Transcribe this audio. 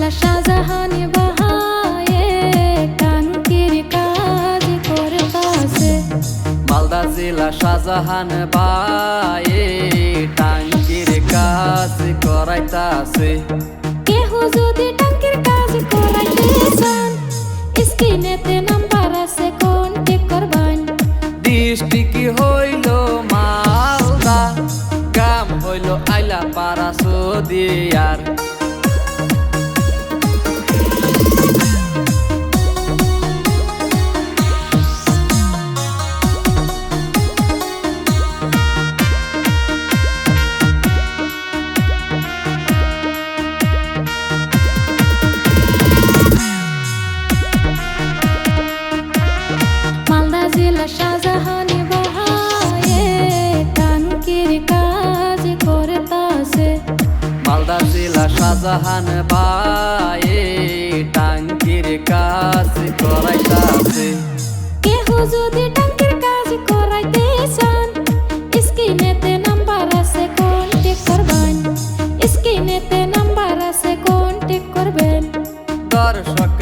জেলা শাহজাহান বাহায়ে টাঙ্কির কাজ করতাছে। মালদা জেলা শাহজাহান বায়ে টাঙ্কির কাজ করাইতাছে। কেহ যদি টাঙ্কির কাজ করাইতে চান স্ক্রিনেতে নাম্বার আছে কন্টাক্ট করবেন। ডিস্ট্রিক্ট হইল মালদা, গ্রাম হইল আইলা পাড়া সদিয়ার। মালদা জেলা শাহজাহান বাহায়ে টাঙ্কির কাজ করতাছে। মালদা জেলা শাহজাহান বায়ে টাঙ্কির কাজ করাইতাছে। কেহ যদি টাঙ্কির কাজ করাইতে চান স্ক্রিনেতে নাম্বার আছে কন্টাক্ট করবেন। স্ক্রিনেতে নাম্বার আছে কন্টাক্ট করবেন। দর্শক